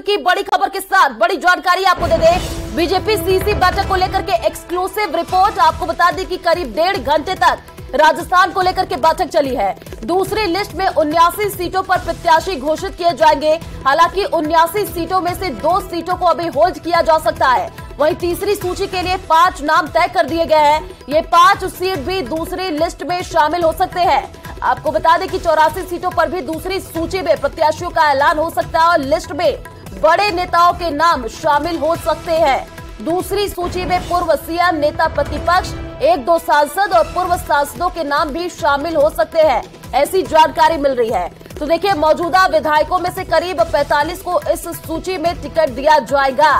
की बड़ी खबर के साथ बड़ी जानकारी आपको दे दें। बीजेपी सीसी बैठक को लेकर के एक्सक्लूसिव रिपोर्ट आपको बता दें कि करीब 1.5 घंटे तक राजस्थान को लेकर के बैठक चली है। दूसरी लिस्ट में 79 सीटों पर प्रत्याशी घोषित किए जाएंगे। हालांकि 79 सीटों में से 2 सीटों को अभी होल्ड किया जा सकता है। वहीं तीसरी सूची के लिए 5 नाम तय कर दिए गए हैं। ये 5 सीट भी दूसरी लिस्ट में शामिल हो सकते हैं। आपको बता दें कि 84 सीटों पर भी दूसरी सूची में प्रत्याशियों का ऐलान हो सकता है और लिस्ट में बड़े नेताओं के नाम शामिल हो सकते हैं। दूसरी सूची में पूर्व सीएम, नेता प्रतिपक्ष, 1-2 सांसद और पूर्व सांसदों के नाम भी शामिल हो सकते हैं, ऐसी जानकारी मिल रही है। तो देखिए, मौजूदा विधायकों में से करीब 45 को इस सूची में टिकट दिया जाएगा।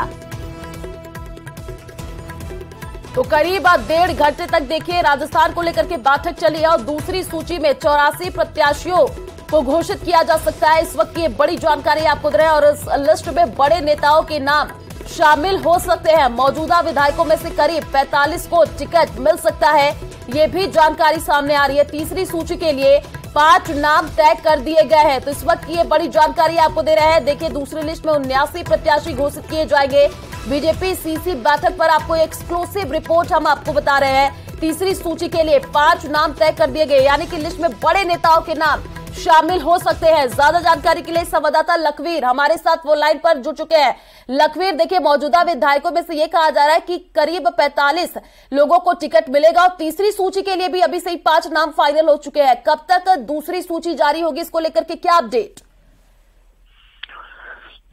तो करीब 1.5 घंटे तक देखिए राजस्थान को लेकर के बैठक चली है और दूसरी सूची में 84 प्रत्याशियों को घोषित किया जा सकता है। इस वक्त ये बड़ी जानकारी आपको दे रहे हैं और इस लिस्ट में बड़े नेताओं के नाम शामिल हो सकते हैं। मौजूदा विधायकों में से करीब 45 को टिकट मिल सकता है, ये भी जानकारी सामने आ रही है। तीसरी सूची के लिए 5 नाम तय कर दिए गए हैं। तो इस वक्त ये बड़ी जानकारी आपको दे रहे हैं। देखिए, दूसरी लिस्ट में 79 प्रत्याशी घोषित किए जाएंगे। बीजेपी सीसी बैठक पर आपको एक्सक्लूसिव रिपोर्ट हम आपको बता रहे हैं। तीसरी सूची के लिए 5 नाम तय कर दिए गए, यानी कि लिस्ट में बड़े नेताओं के नाम शामिल हो सकते हैं। ज्यादा जानकारी के लिए संवाददाता लखवीर हमारे साथ वो लाइन पर जुड़ चुके हैं। लखवीर, देखिए, मौजूदा विधायकों में से ये कहा जा रहा है कि करीब 45 लोगों को टिकट मिलेगा और तीसरी सूची के लिए भी अभी से ही 5 नाम फाइनल हो चुके हैं। कब तक दूसरी सूची जारी होगी, इसको लेकर के क्या अपडेट?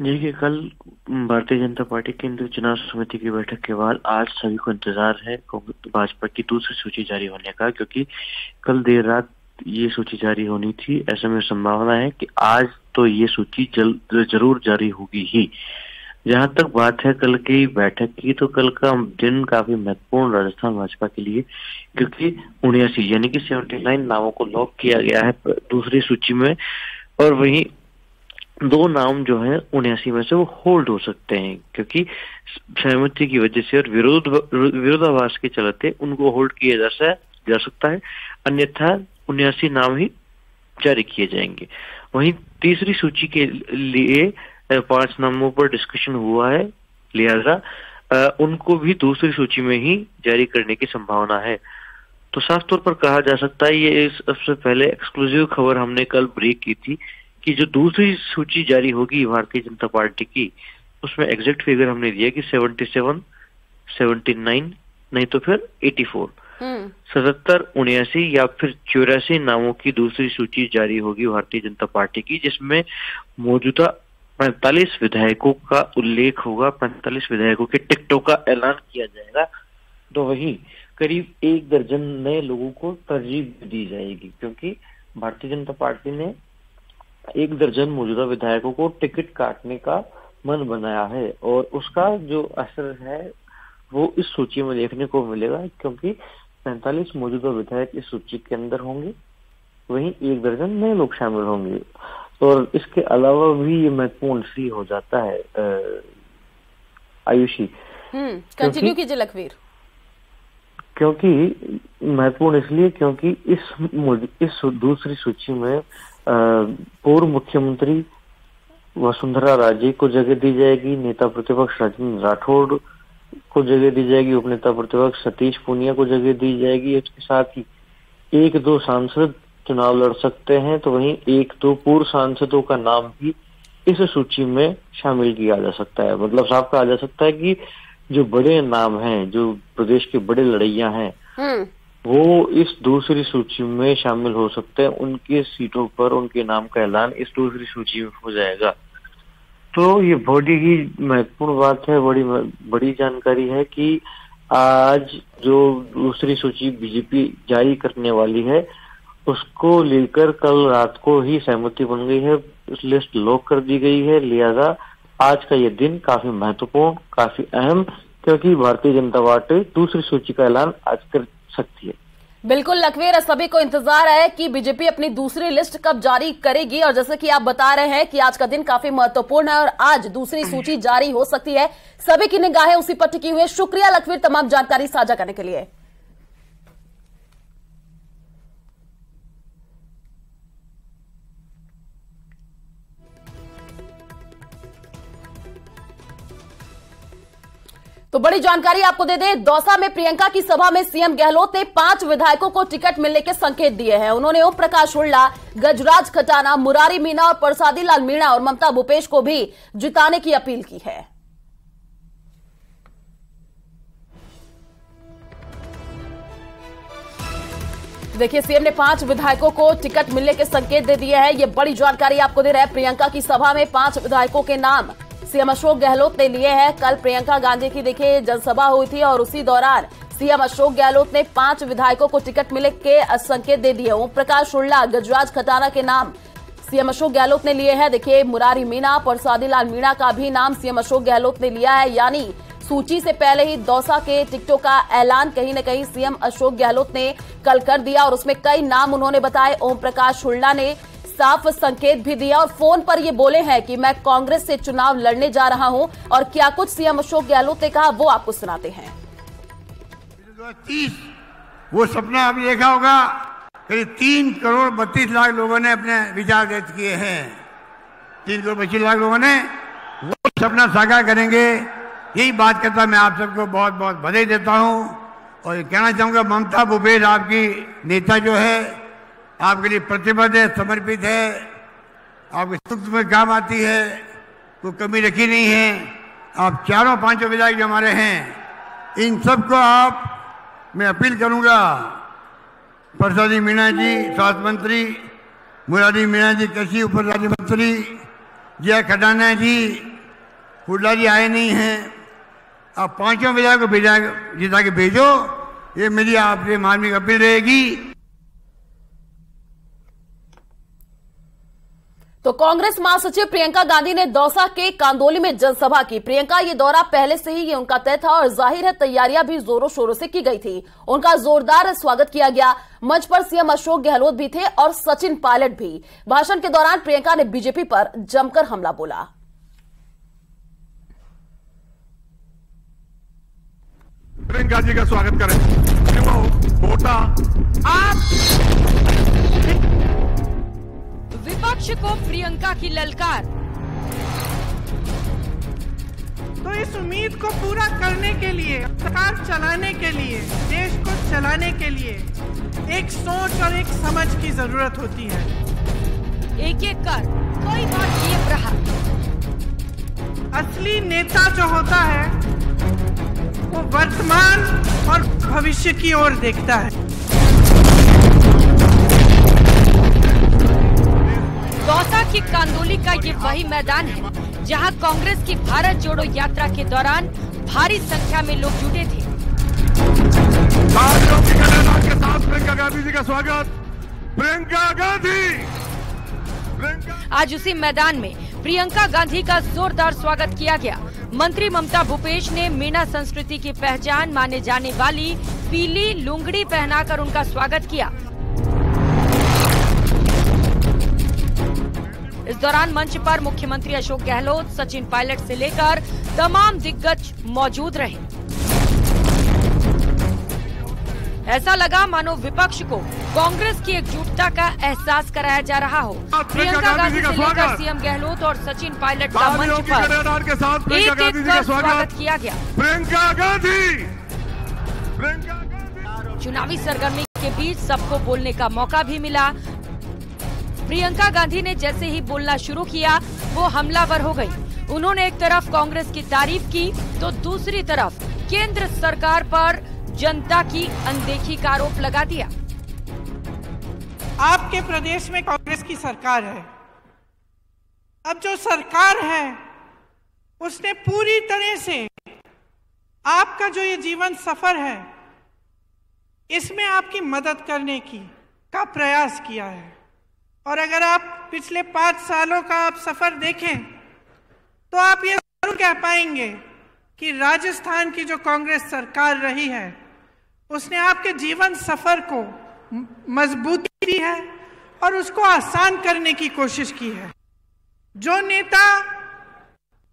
देखिए, कल भारतीय जनता पार्टी केंद्रीय चुनाव समिति की बैठक के बाद आज सभी को इंतजार है भाजपा की दूसरी सूची जारी होने का, क्योंकि कल देर रात ये सूची जारी होनी थी। ऐसे में संभावना है कि आज तो ये सूची जरूर जारी होगी ही। जहां तक बात है कल की बैठक की, तो कल का दिन काफी महत्वपूर्ण राजस्थान भाजपा के लिए, क्योंकि 79 यानी कि 79 नामों को लॉक किया गया है दूसरी सूची में, और वहीं 2 नाम जो है 79 में से वो होल्ड हो सकते हैं, क्योंकि सहमति की वजह से और विरोधाभास के चलते उनको होल्ड किया जा सकता है। अन्यथा 79 नाम ही जारी किए जाएंगे। वहीं तीसरी सूची के लिए 5 नामों पर डिस्कशन हुआ है, लिहाजा उनको भी दूसरी सूची में ही जारी करने की संभावना है। तो साफ तौर पर कहा जा सकता है, ये सबसे पहले एक्सक्लूसिव खबर हमने कल ब्रेक की थी कि जो दूसरी सूची जारी होगी भारतीय जनता पार्टी की, उसमें एग्जैक्ट फिगर हमने दिया कि 77, 79 नहीं तो फिर 84, 77, 79 या फिर 84 नामों की दूसरी सूची जारी होगी भारतीय जनता पार्टी की, जिसमें मौजूदा 45 विधायकों का उल्लेख होगा। 45 विधायकों के टिकटों का ऐलान किया जाएगा। तो वहीं करीब 1 दर्जन नए लोगों को तरजीह दी जाएगी, क्योंकि भारतीय जनता पार्टी ने 1 दर्जन मौजूदा विधायकों को टिकट काटने का मन बनाया है और उसका जो असर है वो इस सूची में देखने को मिलेगा, क्योंकि 45 मौजूदा विधायक इस सूची के अंदर होंगे, वहीं 1 दर्जन नए लोग शामिल होंगे। और इसके अलावा भी ये महत्वपूर्ण सी हो जाता है आयुषी। कंटिन्यू कीजिए लखवीर। क्योंकि महत्वपूर्ण इसलिए क्योंकि इस दूसरी सूची में पूर्व मुख्यमंत्री वसुंधरा राजे को जगह दी जाएगी, नेता प्रतिपक्ष राजेंद्र राठौड़ को जगह दी जाएगी, उपनेता प्रतिपक्ष सतीश पूनिया को जगह दी जाएगी। इसके साथ ही 1-2 सांसद चुनाव लड़ सकते हैं, तो वहीं 1-2 पूर्व सांसदों का नाम भी इस सूची में शामिल किया जा सकता है। मतलब साफ कहा जा सकता है कि जो बड़े नाम हैं, जो प्रदेश के बड़े लड़ैया हैं, वो इस दूसरी सूची में शामिल हो सकते हैं। उनके सीटों पर उनके नाम का ऐलान इस दूसरी सूची में हो जाएगा। तो ये बड़ी ही महत्वपूर्ण बात है, बड़ी जानकारी है कि आज जो दूसरी सूची बीजेपी जारी करने वाली है, उसको लेकर कल रात को ही सहमति बन गई है, उस लिस्ट लॉक कर दी गई है। लिहाजा आज का ये दिन काफी महत्वपूर्ण, काफी अहम, क्योंकि भारतीय जनता पार्टी दूसरी सूची का ऐलान आज कर सकती है। बिल्कुल लखवीर, सभी को इंतजार है कि बीजेपी अपनी दूसरी लिस्ट कब जारी करेगी और जैसे कि आप बता रहे हैं कि आज का दिन काफी महत्वपूर्ण है और आज दूसरी सूची जारी हो सकती है। सभी की निगाहें उसी पर टिकी हुई है। शुक्रिया लखवीर तमाम जानकारी साझा करने के लिए। तो बड़ी जानकारी आपको दे दें, दौसा में प्रियंका की सभा में सीएम गहलोत ने 5 विधायकों को टिकट मिलने के संकेत दिए हैं। उन्होंने ओम प्रकाश हुड्डा, गजराज खटाना, मुरारी मीणा और प्रसादी लाल मीणा और ममता भूपेश को भी जिताने की अपील की है। देखिए, सीएम ने 5 विधायकों को टिकट मिलने के संकेत दे दिए हैं। ये बड़ी जानकारी आपको दे रहे हैं। प्रियंका की सभा में 5 विधायकों के नाम सीएम अशोक गहलोत ने लिए हैं। कल प्रियंका गांधी की देखिए जनसभा हुई थी और उसी दौरान सीएम अशोक गहलोत ने 5 विधायकों को टिकट मिलने के संकेत दे दिए। ओम प्रकाश हुड्डा, गजराज खटाना के नाम सीएम अशोक गहलोत ने लिए हैं। देखिए, मुरारी मीणा, प्रसादी लाल मीणा का भी नाम सीएम अशोक गहलोत ने लिया है। यानी सूची से पहले ही दौसा के टिकटों का ऐलान कहीं न कहीं सीएम अशोक गहलोत ने कल कर दिया और उसमें कई नाम उन्होंने बताए। ओम प्रकाश हुड्डा ने साफ संकेत भी दिया और फोन पर ये बोले हैं कि मैं कांग्रेस से चुनाव लड़ने जा रहा हूं और क्या कुछ सीएम अशोक गहलोत ने कहा वो आपको सुनाते हैं। 2030 वो सपना आपने देखा होगा, करीब 3 करोड़ 32 लाख लोगों ने अपने विचार व्यक्त किए हैं। 3 करोड़ 25 लाख लोगों ने वो सपना साकार करेंगे। यही बात करता मैं आप सबको बहुत बहुत बधाई देता हूं और ये कहना चाहूंगा, ममता भूपेश आपकी नेता जो है आपके लिए प्रतिबद्ध है, समर्पित है, आपके सुख में काम आती है, कोई कमी रखी नहीं है। आप चारों 5 विधायक जो हमारे हैं, इन सबको मैं अपील करूंगा, प्रसादी मीणा जी स्वास्थ्य मंत्री, मुरारी मीणा जी कृषि उप राज्य मंत्री, जय खटाना जी, हुड्डा जी आए नहीं हैं, आप 5 विधायक को जिता के भेजो। ये मेरी आपसे मानवीय अपील रहेगी। तो कांग्रेस महासचिव प्रियंका गांधी ने दौसा के कांदोली में जनसभा की। प्रियंका ये दौरा पहले से ही ये उनका तय था और जाहिर है तैयारियां भी जोरों शोरों से की गई थी। उनका जोरदार स्वागत किया गया। मंच पर सीएम अशोक गहलोत भी थे और सचिन पायलट भी। भाषण के दौरान प्रियंका ने बीजेपी पर जमकर हमला बोला। प्रियंका जी का स्वागत करें। वोटा आप विपक्ष को प्रियंका की ललकार। तो इस उम्मीद को पूरा करने के लिए, सरकार चलाने के लिए, देश को चलाने के लिए एक सोच और एक समझ की जरूरत होती है। एक एक कर कई बार ये रहा। असली नेता जो होता है वो वर्तमान और भविष्य की ओर देखता है। दौसा की कांदोली का ये वही मैदान है जहां कांग्रेस की भारत जोड़ो यात्रा के दौरान भारी संख्या में लोग जुटे थे। के साथ प्रियंका गांधी जी का स्वागत। प्रियंका गांधी। आज उसी मैदान में प्रियंका गांधी का जोरदार स्वागत किया गया। मंत्री ममता भूपेश ने मीणा संस्कृति की पहचान माने जाने वाली पीली लुंगड़ी पहनाकर उनका स्वागत किया। इस दौरान मंच पर मुख्यमंत्री अशोक गहलोत, सचिन पायलट से लेकर तमाम दिग्गज मौजूद रहे। ऐसा लगा मानो विपक्ष को कांग्रेस की एकजुटता का एहसास कराया जा रहा हो। प्रियंका गांधी से लेकर सीएम गहलोत और सचिन पायलट का मंच पर एक एक कर स्वागत किया गया। प्रियंका गांधी। चुनावी सरगर्मी के बीच सबको बोलने का मौका भी मिला। प्रियंका गांधी ने जैसे ही बोलना शुरू किया वो हमलावर हो गई। उन्होंने एक तरफ कांग्रेस की तारीफ की तो दूसरी तरफ केंद्र सरकार पर जनता की अनदेखी का आरोप लगा दिया। आपके प्रदेश में कांग्रेस की सरकार है। अब जो सरकार है उसने पूरी तरह से आपका जो ये जीवन सफर है इसमें आपकी मदद करने का प्रयास किया है। और अगर आप पिछले 5 सालों का आप सफर देखें तो आप ये जरूर कह पाएंगे कि राजस्थान की जो कांग्रेस सरकार रही है उसने आपके जीवन सफर को मजबूती दी है और उसको आसान करने की कोशिश की है। जो नेता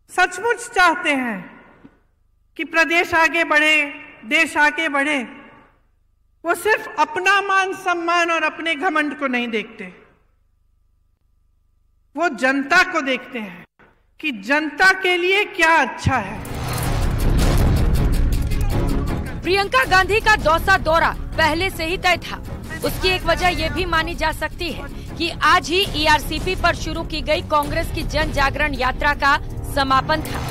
सचमुच चाहते हैं कि प्रदेश आगे बढ़े, देश आगे बढ़े, वो सिर्फ अपना मान सम्मान और अपने घमंड को नहीं देखते, वो जनता को देखते हैं कि जनता के लिए क्या अच्छा है। प्रियंका गांधी का दौसा दौरा पहले से ही तय था। उसकी एक वजह ये भी मानी जा सकती है कि आज ही ईआरसीपी पर शुरू की गई कांग्रेस की जन जागरण यात्रा का समापन था।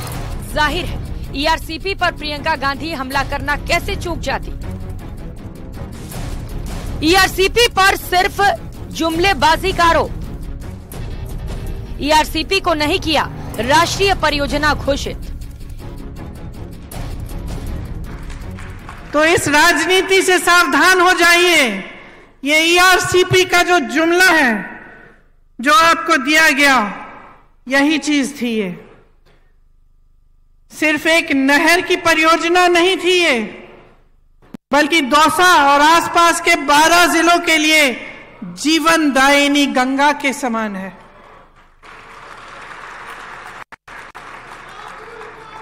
जाहिर है ईआरसीपी पर प्रियंका गांधी हमला करना कैसे चूक जाती। ईआरसीपी पर सिर्फ जुमलेबाजी का आरोप। ईआरसीपी को नहीं किया राष्ट्रीय परियोजना घोषित। तो इस राजनीति से सावधान हो जाइए। ये ईआरसीपी का जो जुमला है जो आपको दिया गया, यही चीज थी। ये सिर्फ एक नहर की परियोजना नहीं थी ये, बल्कि दौसा और आसपास के 12 जिलों के लिए जीवनदायिनी गंगा के समान है।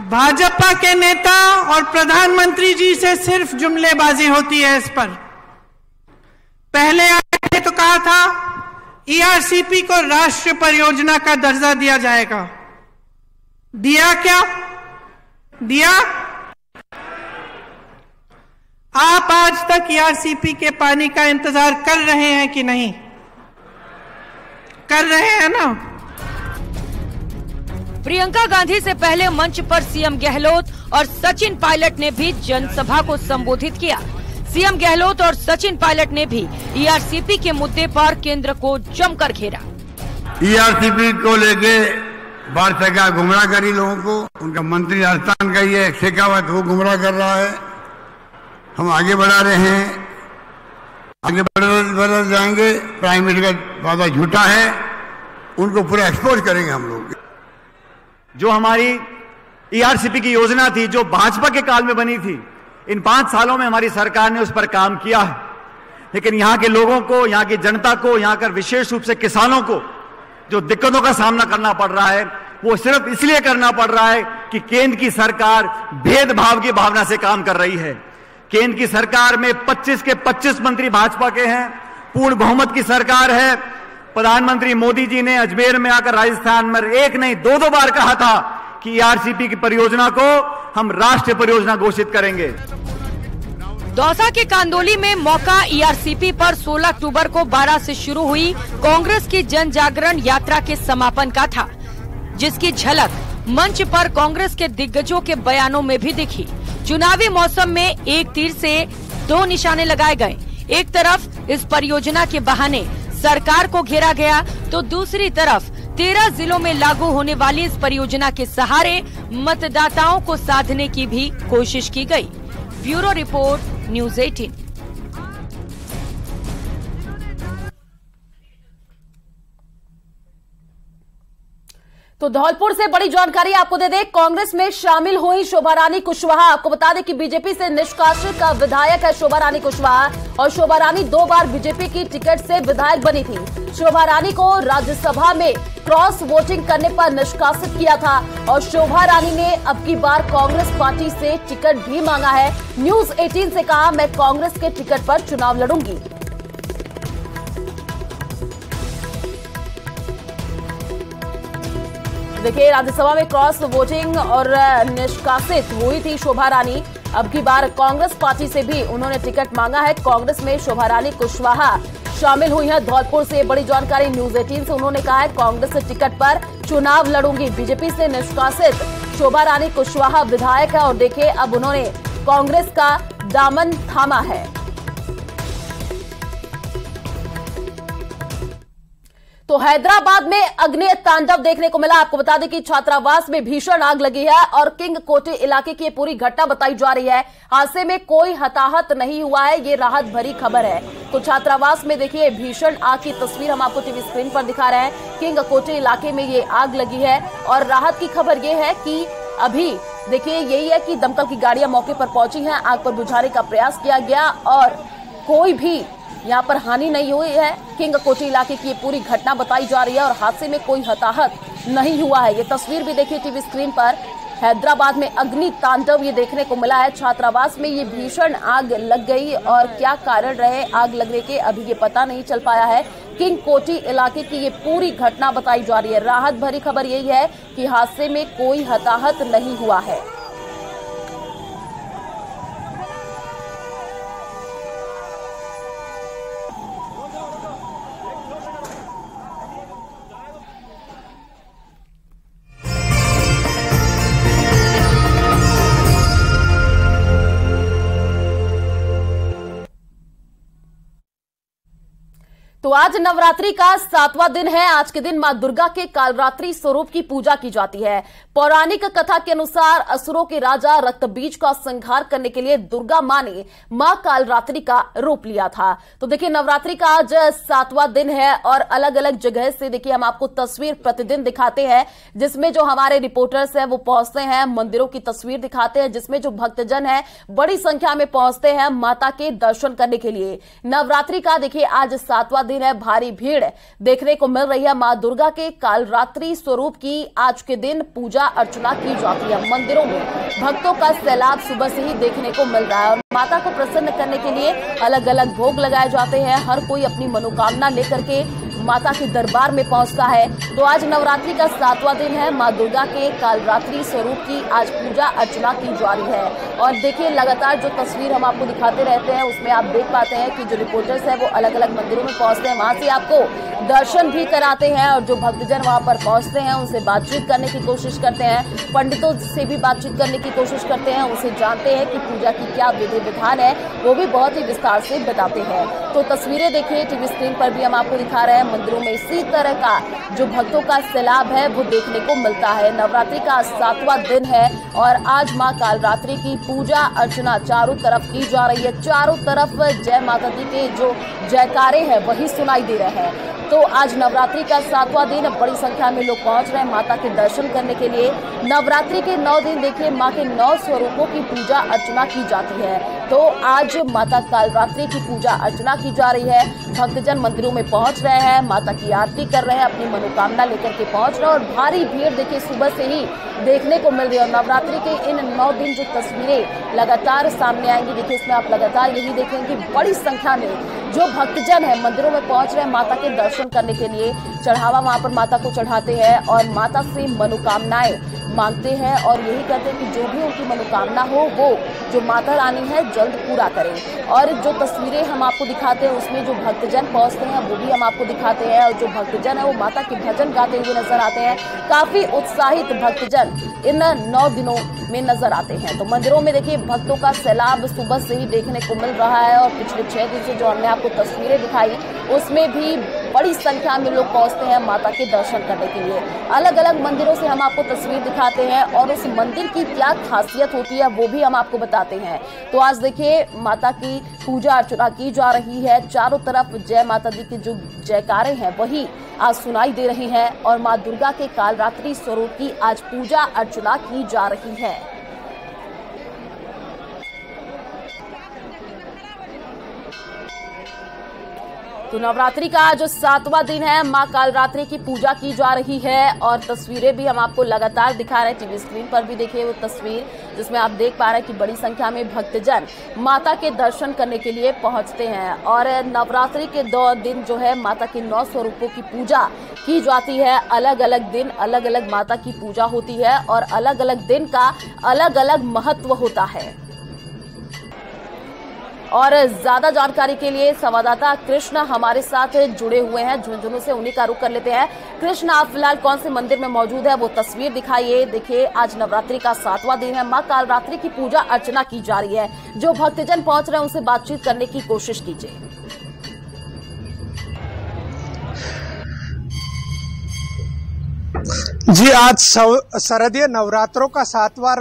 भाजपा के नेता और प्रधानमंत्री जी से सिर्फ जुमलेबाजी होती है इस पर। पहले आए तो कहा था ईआरसीपी को राष्ट्रीय परियोजना का दर्जा दिया जाएगा। दिया क्या? दिया? आप आज तक ईआरसीपी के पानी का इंतजार कर रहे हैं कि नहीं? कर रहे हैं ना? प्रियंका गांधी से पहले मंच पर सीएम गहलोत और सचिन पायलट ने भी जनसभा को संबोधित किया। सीएम गहलोत और सचिन पायलट ने भी ईआरसीपी के मुद्दे पर केंद्र को जमकर घेरा। ईआरसीपी को लेके भारत सरकार गुमराह करी लोगों को। उनका मंत्री राजस्थान का ये शेखावत वो गुमराह कर रहा है। हम आगे बढ़ा रहे हैं, आगे बढ़ जाएंगे। प्राइम मिनिस्टर का वादा झूठा है, उनको पूरा एक्सपोज करेंगे हम लोग। जो हमारी ईआरसीपी की योजना थी, जो भाजपा के काल में बनी थी, इन 5 सालों में हमारी सरकार ने उस पर काम किया है। लेकिन यहाँ के लोगों को, यहाँ की जनता को, यहाँ कर विशेष रूप से किसानों को जो दिक्कतों का सामना करना पड़ रहा है, वो सिर्फ इसलिए करना पड़ रहा है कि केंद्र की सरकार भेदभाव की भावना से काम कर रही है। केंद्र की सरकार में 25 के 25 मंत्री भाजपा के हैं, पूर्ण बहुमत की सरकार है। प्रधानमंत्री मोदी जी ने अजमेर में आकर राजस्थान में एक नहीं 2 बार कहा था कि ईआरसीपी की परियोजना को हम राष्ट्रीय परियोजना घोषित करेंगे। दौसा के कांदोली में मौका ईआरसीपी पर 16 अक्टूबर को 12 से शुरू हुई कांग्रेस की जन जागरण यात्रा के समापन का था, जिसकी झलक मंच पर कांग्रेस के दिग्गजों के बयानों में भी दिखी। चुनावी मौसम में एक तीर से 2 निशाने लगाए गए। एक तरफ इस परियोजना के बहाने सरकार को घेरा गया, तो दूसरी तरफ 13 जिलों में लागू होने वाली इस परियोजना के सहारे मतदाताओं को साधने की भी कोशिश की गई। Bureau report, news 18। तो धौलपुर से बड़ी जानकारी आपको दे दें। कांग्रेस में शामिल हुई शोभा रानी कुशवाहा। आपको बता दें कि बीजेपी से निष्कासित विधायक है शोभा रानी कुशवाहा, और शोभा रानी 2 बार बीजेपी की टिकट से विधायक बनी थी। शोभा रानी को राज्यसभा में क्रॉस वोटिंग करने पर निष्कासित किया था, और शोभा रानी ने अब की बार कांग्रेस पार्टी से टिकट भी मांगा है। न्यूज़ 18 से कहा, मैं कांग्रेस के टिकट पर चुनाव लड़ूंगी। देखिए, राज्यसभा में क्रॉस वोटिंग और निष्कासित हुई थी शोभा रानी। अब की बार कांग्रेस पार्टी से भी उन्होंने टिकट मांगा है। कांग्रेस में शोभा रानी कुशवाहा शामिल हुई है। धौलपुर से बड़ी जानकारी न्यूज़ 18 से उन्होंने कहा है, कांग्रेस से टिकट पर चुनाव लड़ूंगी। बीजेपी से निष्कासित शोभा रानी कुशवाहा विधायक है, और देखिए अब उन्होंने कांग्रेस का दामन थामा है। तो हैदराबाद में अग्नि तांडव देखने को मिला। आपको बता दें कि छात्रावास में भीषण आग लगी है, और किंग कोटी इलाके की पूरी घटना बताई जा रही है। हादसे में कोई हताहत नहीं हुआ है, ये राहत भरी खबर है। तो छात्रावास में देखिए भीषण आग की तस्वीर हम आपको टीवी स्क्रीन पर दिखा रहे हैं। किंग कोटी इलाके में ये आग लगी है, और राहत की खबर ये है कि अभी देखिए यही है कि दमकल की गाड़ियां मौके पर पहुंची हैं, आग पर बुझाने का प्रयास किया गया, और कोई भी यहाँ पर हानि नहीं हुई है। किंग कोटी इलाके की ये पूरी घटना बताई जा रही है, और हादसे में कोई हताहत नहीं हुआ है। ये तस्वीर भी देखिए टीवी स्क्रीन पर। हैदराबाद में अग्नि तांडव ये देखने को मिला है। छात्रावास में ये भीषण आग लग गई, और क्या कारण रहे आग लगने के अभी ये पता नहीं चल पाया है। किंग कोटी इलाके की ये पूरी घटना बताई जा रही है। राहत भरी खबर यही है कि हादसे में कोई हताहत नहीं हुआ है। तो आज नवरात्रि का 7वां दिन है। आज के दिन मां दुर्गा के कालरात्रि स्वरूप की पूजा की जाती है। पौराणिक कथा के अनुसार असुरों के राजा रक्तबीज का संहार करने के लिए दुर्गा मां ने मां कालरात्रि का रूप लिया था। तो देखिए, नवरात्रि का आज 7वां दिन है और अलग अलग जगह से देखिए हम आपको तस्वीर प्रतिदिन दिखाते हैं, जिसमें जो हमारे रिपोर्टर्स हैं वो पहुंचते हैं, मंदिरों की तस्वीर दिखाते हैं, जिसमें जो भक्तजन है बड़ी संख्या में पहुंचते हैं माता के दर्शन करने के लिए। नवरात्रि का देखिए आज 7वां दिन है। भारी भीड़ देखने को मिल रही है। मां दुर्गा के कालरात्रि स्वरूप की आज के दिन पूजा अर्चना की जाती है। मंदिरों में भक्तों का सैलाब सुबह से ही देखने को मिल रहा है और माता को प्रसन्न करने के लिए अलग अलग भोग लगाए जाते हैं। हर कोई अपनी मनोकामना लेकर के माता के दरबार में पहुंचता है। तो आज नवरात्रि का 7वां दिन है। मां दुर्गा के कालरात्रि स्वरूप की आज पूजा अर्चना की जा रही है। और देखिए, लगातार जो तस्वीर हम आपको दिखाते रहते हैं उसमें आप देख पाते हैं कि जो रिपोर्टर्स हैं वो अलग अलग मंदिरों में पहुंचते हैं, वहां से आपको दर्शन भी कराते हैं और जो भक्तजन वहां पर पहुंचते हैं उनसे बातचीत करने की कोशिश करते हैं, पंडितों से भी बातचीत करने की कोशिश करते हैं, उनसे जानते हैं कि पूजा की क्या विधि विधान है, वो भी बहुत ही विस्तार से बताते हैं। तो तस्वीरें देखिए टीवी स्क्रीन पर भी हम आपको दिखा रहे हैं। मंदिरों में इसी तरह का जो भक्तों का सैलाब है वो देखने को मिलता है। नवरात्रि का 7वां दिन है और आज मां कालरात्रि की पूजा अर्चना चारों तरफ की जा रही है। चारों तरफ जय माता दी के जो जयकारे हैं वही सुनाई दे रहे हैं। तो आज नवरात्रि का 7वां दिन, बड़ी संख्या में लोग पहुंच रहे हैं माता के दर्शन करने के लिए। नवरात्रि के 9 दिन देखिए मां के 9 स्वरूपों की पूजा अर्चना की जाती है। तो आज माता कालरात्रि की पूजा अर्चना की जा रही है। भक्तजन मंदिरों में पहुंच रहे हैं, माता की आरती कर रहे हैं, अपनी मनोकामना लेकर के पहुंच रहे हैं और भारी भीड़ देखिए सुबह से ही देखने को मिल रही है। और नवरात्रि के इन 9 दिन जो तस्वीरें लगातार सामने आएंगी, देखिए इसमें आप लगातार यही देखेंगे कि बड़ी संख्या में जो भक्तजन है मंदिरों में पहुंच रहे हैं माता के दर्शन करने के लिए। चढ़ावा वहां पर माता को चढ़ाते हैं और माता से मनोकामनाएं मांगते हैं और यही कहते हैं कि जो भी उनकी मनोकामना हो वो जो माता रानी है जल्द पूरा करें। और जो तस्वीरें हम आपको दिखाते हैं उसमें जो भक्तजन पहुंचते हैं वो भी हम आपको दिखाते हैं और जो भक्तजन है वो माता के भजन गाते हुए नजर आते हैं। काफी उत्साहित भक्तजन इन 9 दिनों में नजर आते हैं। तो मंदिरों में देखिए भक्तों का सैलाब सुबह से ही देखने को मिल रहा है और पिछले 6 दिन से जो हमने आपको तस्वीरें दिखाई उसमें भी बड़ी संख्या में लोग पहुंचते हैं माता के दर्शन करने के लिए। अलग अलग मंदिरों से हम आपको तस्वीर दिखाते हैं और उस मंदिर की क्या खासियत होती है वो भी हम आपको बताते हैं। तो आज देखिए माता की पूजा अर्चना की जा रही है। चारों तरफ जय माता दी की जो जयकारे हैं वही आज सुनाई दे रही हैं और मां दुर्गा के कालरात्रि स्वरूप की आज पूजा अर्चना की जा रही है। तो नवरात्रि का आज 7वां दिन है। मां कालरात्रि की पूजा की जा रही है और तस्वीरें भी हम आपको लगातार दिखा रहे हैं। टीवी स्क्रीन पर भी देखिए वो तस्वीर जिसमें आप देख पा रहे हैं कि बड़ी संख्या में भक्तजन माता के दर्शन करने के लिए पहुंचते हैं। और नवरात्रि के 2 दिन जो है माता के 9 स्वरूपों की पूजा की जाती है। अलग अलग दिन अलग अलग माता की पूजा होती है और अलग अलग दिन का अलग अलग महत्व होता है। और ज्यादा जानकारी के लिए संवाददाता कृष्ण हमारे साथ जुड़े हुए हैं, झुंझुनू से, उन्हीं का रुख कर लेते हैं। कृष्ण, आप फिलहाल कौन से मंदिर में मौजूद है वो तस्वीर दिखाइए। देखिए आज नवरात्रि का 7वां दिन है, मां कालरात्रि की पूजा अर्चना की जा रही है। जो भक्तजन पहुंच रहे हैं उनसे बातचीत करने की कोशिश कीजिए। जी, आज शरदीय नवरात्रों का 7वां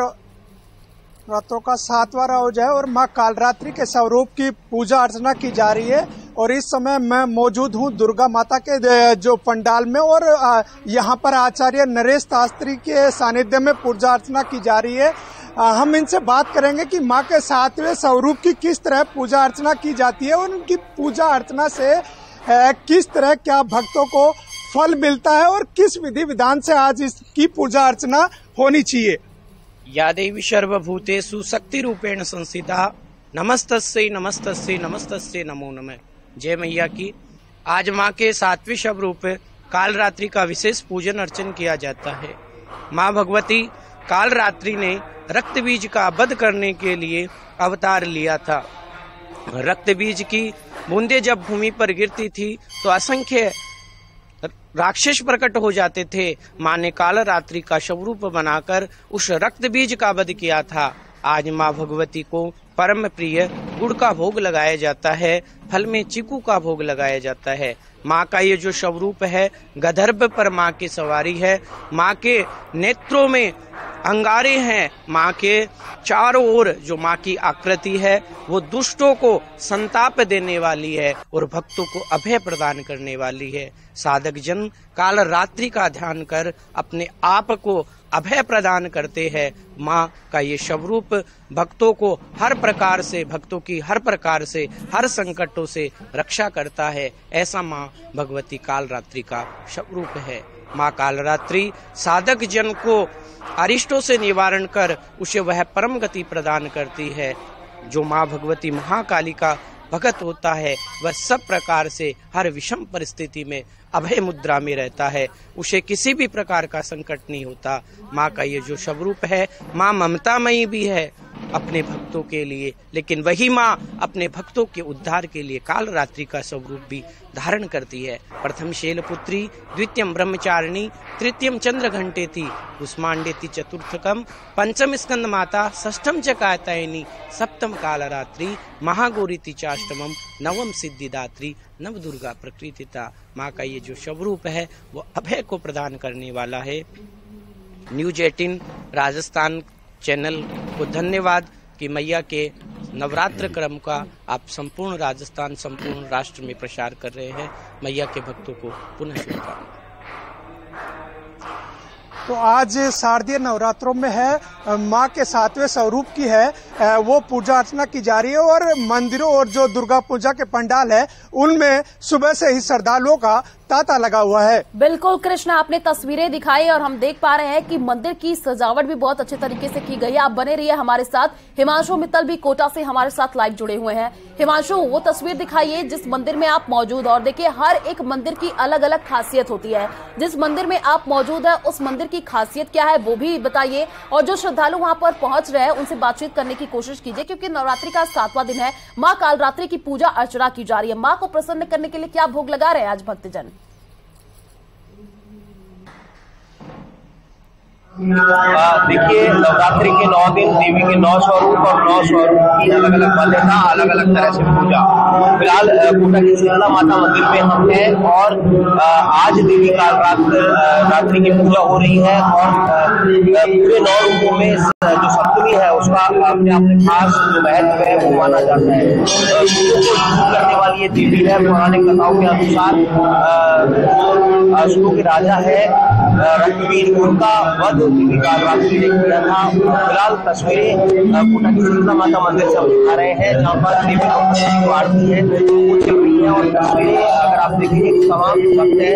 रोज है और मां कालरात्रि के स्वरूप की पूजा अर्चना की जा रही है। और इस समय मैं मौजूद हूं दुर्गा माता के जो पंडाल में और यहां पर आचार्य नरेश शास्त्री के सानिध्य में पूजा अर्चना की जा रही है। हम इनसे बात करेंगे कि मां के 7वें स्वरूप की किस तरह पूजा अर्चना की जाती है और उनकी पूजा अर्चना से किस तरह क्या भक्तों को फल मिलता है और किस विधि विधान से आज इसकी पूजा अर्चना होनी चाहिए। या देवी सर्वभूतेषु शक्ति रूपेण संस्थिता नमस्तस्यै नमस्तस्यै नमस्तस्यै नमो नमः। जय मैया की। आज माँ के 7वें स्वरूप कालरात्रि का विशेष पूजन अर्चन किया जाता है। माँ भगवती कालरात्रि ने रक्त बीज का वध करने के लिए अवतार लिया था। रक्त बीज की बूंदे जब भूमि पर गिरती थी तो असंख्य राक्षस प्रकट हो जाते थे। माँ ने कालरात्रि का स्वरूप बनाकर उस रक्त बीज का वध किया था। आज माँ भगवती को परम प्रिय गुड़ का भोग लगाया जाता है, फल में चीकू का भोग लगाया जाता है। माँ का ये जो स्वरूप है, गदर्भ पर माँ की सवारी है। माँ के नेत्रों में अंगारे हैं, माँ के चारों ओर जो माँ की आकृति है वो दुष्टों को संताप देने वाली है और भक्तों को अभय प्रदान करने वाली है। साधक जन काल रात्रि का ध्यान कर अपने आप को अभय प्रदान करते हैं। माँ का ये स्वरूप भक्तों को हर प्रकार से, भक्तों की हर प्रकार से, हर संकटों से रक्षा करता है। ऐसा माँ भगवती काल रात्रि का स्वरूप है। माँ काल रात्रि साधक जन को अरिष्टों से निवारण कर उसे वह परम गति प्रदान करती है। जो माँ भगवती महाकाली का भगत होता है वह सब प्रकार से हर विषम परिस्थिति में अभय मुद्रा में रहता है, उसे किसी भी प्रकार का संकट नहीं होता। माँ का ये जो स्वरूप है, माँ ममतामयी भी है अपने भक्तों के लिए, लेकिन वही माँ अपने भक्तों के उद्धार के लिए काल रात्रि का स्वरूप भी धारण करती है। प्रथम शैलपुत्री, द्वितीयम ब्रह्मचारिणी, तृतीयम चंद्र घंटेति, कुष्मांडेति चतुर्थकम, पंचम स्कंद माता, षष्ठम च कात्यायनी, सप्तम काल रात्रि, महागौरीति चाष्टमम, नवम सिद्धिदात्री, नव दुर्गा प्रकृतिता। माँ का ये जो स्वरूप है वो अभय को प्रदान करने वाला है। न्यूज 18 राजस्थान चैनल को धन्यवाद कि मैया के नवरात्र क्रम का आप संपूर्ण राजस्थान, संपूर्ण राष्ट्र में प्रचार कर रहे हैं। मैया के भक्तों को पुनः शुभकामनाएं। तो आज शारदीय नवरात्रों में है, माँ के 7वें स्वरूप की है वो पूजा अर्चना की जा रही है और मंदिरों और जो दुर्गा पूजा के पंडाल है उनमें सुबह से ही श्रद्धालुओं का तांता लगा हुआ है। बिल्कुल कृष्ण, आपने तस्वीरें दिखाई और हम देख पा रहे हैं कि मंदिर की सजावट भी बहुत अच्छे तरीके से की गई है। आप बने रहिए हमारे साथ। हिमांशु मित्तल भी कोटा से हमारे साथ लाइव जुड़े हुए हैं। हिमांशु, वो तस्वीर दिखाइए जिस मंदिर में आप मौजूद, और देखिए हर एक मंदिर की अलग अलग खासियत होती है। जिस मंदिर में आप मौजूद है उस मंदिर की खासियत क्या है वो भी बताइए, और जो श्रद्धालु वहां पर पहुंच रहे हैं उनसे बातचीत करने की कोशिश कीजिए, क्योंकि नवरात्रि का 7वां दिन है। माँ कालरात्रि की पूजा अर्चना की जा रही है। माँ को प्रसन्न करने के लिए क्या भोग लगा रहे हैं आज भक्तजन? देखिए, नवरात्रि के 9 दिन देवी के 9 स्वरूप और 9 स्वरूप की अलग अलग मान्यता, अलग अलग तरह से पूजा। फिलहाल कोटा के शीतला माता मंदिर में हम हैं और आज देवी कालरात्रि की पूजा हो रही है और पूरे 9 रूपों में जो सप्तमी है उसका अपने अपने खास जो महत्व है वो माना जाता है। करने वाली ये देवी है। पौराणिक कथाओं के अनुसार असुरों के राजा है रक्तबीज, उनका वध देवी कालरात्रि ने किया था। फिलहाल तस्वीरें कोटा की शीतला माता मंदिर से हम दिखा रहे हैं जहाँ पर देवी की आरती है वो चल रही है और तस्वीरें अगर आप देखेंगे तमाम भक्त हैं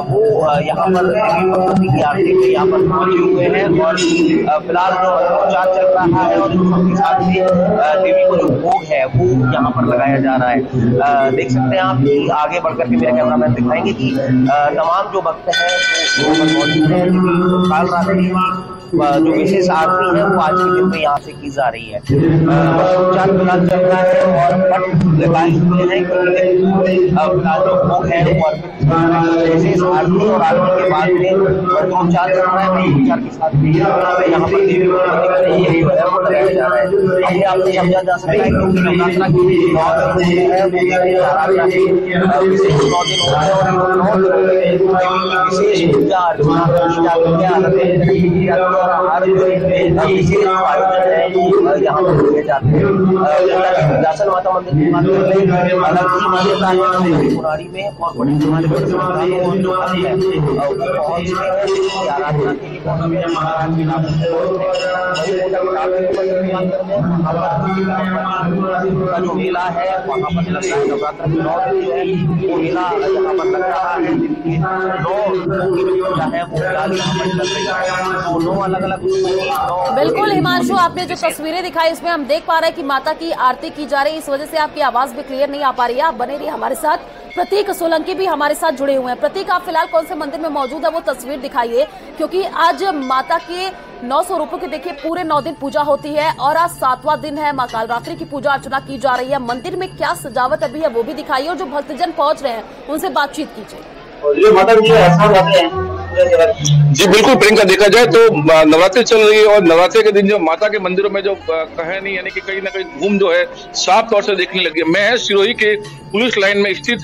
वो यहाँ पर देवी भगवती की आरती में यहाँ पर पहुंचे हुए हैं और फिलहाल जो प्रचार चल रहा है और उसके साथ ही देवी को जो भोग है वो यहाँ पर लगाया जा रहा है। देख सकते हैं आप कि आगे बढ़कर के मेरे कैमरामैन दिखाएंगे कि तमाम जो भक्त हैं वो मौजूद हैं। कालरात्रि की जो विशेष आरती है वो आज के दिन में यहाँ से की जा रही है। प्रचार फिलहाल चल रहा है और पट लगाए हुए हैं फिलहाल जो भोग है वो विशेष आरती और आरती के बाद में जो उपचार चल रहा है उपचार के साथ यहाँ पर देवी लगाया जा रहा है। अपने आप से समझा जा सकता है क्योंकि नवरात्रा की 9 दिन है वो विशेष 9 दिन होता है और विशेष पूजा अर्चना विशेष आयोजन है यहाँ पर किए जाते हैं। दर्शन माता मंदिर की बात करें अलग ही मान्यता है पुरानी में और बड़ी हमारे आराधना के लिए जो मेला है वहाँ पर लग रहा है। नवरात्र के 9 दिन जो है वो मेला यहाँ पर लग रहा है। 9 है वो फिलहाल यहाँ पर चल रही है। अलग अलग बिल्कुल हिमांशु, आपने जो तस्वीरें दिखाई इसमें हम देख पा रहे हैं कि माता की आरती की जा रही है। इस वजह से आपकी आवाज भी क्लियर नहीं आ पा रही है। आप बने रहिए हमारे साथ। प्रतीक सोलंकी भी हमारे साथ जुड़े हुए हैं। प्रतीक, आप फिलहाल कौन से मंदिर में मौजूद है वो तस्वीर दिखाइए, क्योंकि आज माता के 9 स्वरूपों की देखिए पूरे 9 दिन पूजा होती है और आज 7वां दिन है। माँ कालरात्रि की पूजा अर्चना की जा रही है। मंदिर में क्या सजावट अभी है वो भी दिखाइए और जो भक्तजन पहुंच रहे हैं उनसे बातचीत कीजिए। जी बिल्कुल प्रियंका, देखा जाए तो नवरात्रि चल रही है और नवरात्रि के दिन जो माता के मंदिरों में जो कहानी यानी कि कहीं ना कहीं धूम जो है साफ तौर से देखने लगी है। मैं सिरोही के पुलिस लाइन में स्थित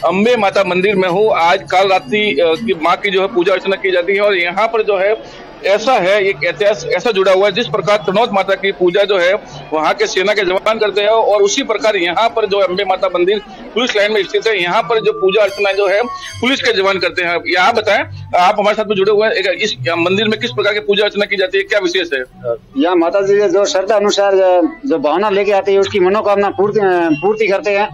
अम्बे माता मंदिर में हूँ। आज काल रात्रि की माँ की जो है पूजा अर्चना की जाती है और यहाँ पर जो है ऐसा है, एक इतिहास ऐसा जुड़ा हुआ है, जिस प्रकार तनोत माता की पूजा जो है वहाँ के सेना के जवान करते हैं और उसी प्रकार यहाँ पर जो अम्बे माता मंदिर पुलिस लाइन में स्थित है, यहाँ पर जो पूजा अर्चना जो है पुलिस के जवान करते हैं। यहाँ बताएं, आप हमारे साथ में जुड़े हुए हैं, इस मंदिर में किस प्रकार की पूजा अर्चना की जाती है, क्या विशेष है? यहाँ माता जी जो श्रद्धा अनुसार जो भावना लेके आती है उसकी मनोकामना पूर्ति करते हैं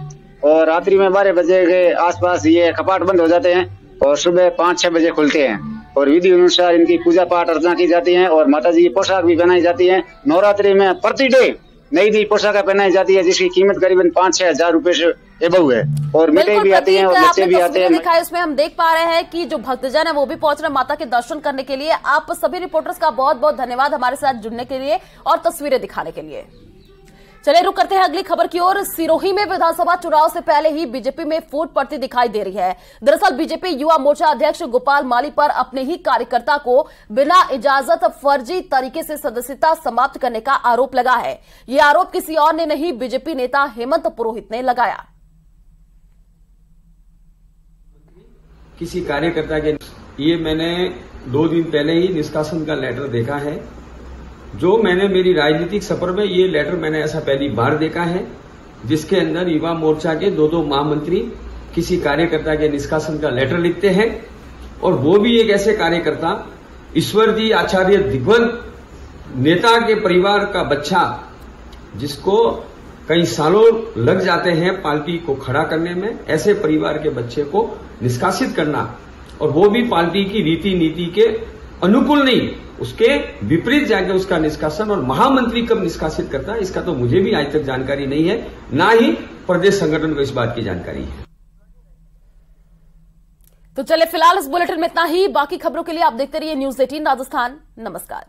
और रात्रि में 12 बजे के आसपास ये कपाट बंद हो जाते हैं और सुबह 5-6 बजे खुलते हैं और विधि अनुसार इनकी पूजा पाठ अर्चना की जाती है और माता जी की पोशाक भी पहनाई जाती है। नवरात्रि में प्रति डे नई नई पोशाक पहनाई जाती है जिसकी कीमत करीबन 5-6 हजार रुपए से एबव है और मिठाई भी आती है और बच्चे भी आते हैं। इसमें हम देख पा रहे हैं कि जो भक्तजन है वो भी पहुंच रहे हैं माता के दर्शन करने के लिए। आप सभी रिपोर्टर्स का बहुत बहुत धन्यवाद हमारे साथ जुड़ने के लिए और तस्वीरें दिखाने के लिए। चलिए रुक करते हैं अगली खबर की ओर। सिरोही में विधानसभा चुनाव से पहले ही बीजेपी में फूट पड़ती दिखाई दे रही है। दरअसल बीजेपी युवा मोर्चा अध्यक्ष गोपाल माली पर अपने ही कार्यकर्ता को बिना इजाजत फर्जी तरीके से सदस्यता समाप्त करने का आरोप लगा है। यह आरोप किसी और ने नहीं, बीजेपी नेता हेमंत पुरोहित ने लगाया। किसी कार्यकर्ता के ये मैंने 2 दिन पहले ही निष्कासन का लेटर देखा है, जो मैंने मेरी राजनीतिक सफर में ये लेटर मैंने ऐसा पहली बार देखा है, जिसके अंदर युवा मोर्चा के 2 महामंत्री किसी कार्यकर्ता के निष्कासन का लेटर लिखते हैं और वो भी एक ऐसे कार्यकर्ता ईश्वर जी आचार्य दिग्वंत नेता के परिवार का बच्चा, जिसको कई सालों लग जाते हैं पार्टी को खड़ा करने में। ऐसे परिवार के बच्चे को निष्कासित करना और वो भी पार्टी की रीति नीति के अनुकूल नहीं, उसके विपरीत जाके उसका निष्कासन, और महामंत्री कब निष्कासित करता है इसका तो मुझे भी आज तक जानकारी नहीं है, ना ही प्रदेश संगठन को इस बात की जानकारी है। तो चले फिलहाल इस बुलेटिन में इतना ही। बाकी खबरों के लिए आप देखते रहिए न्यूज़ 18 राजस्थान। नमस्कार।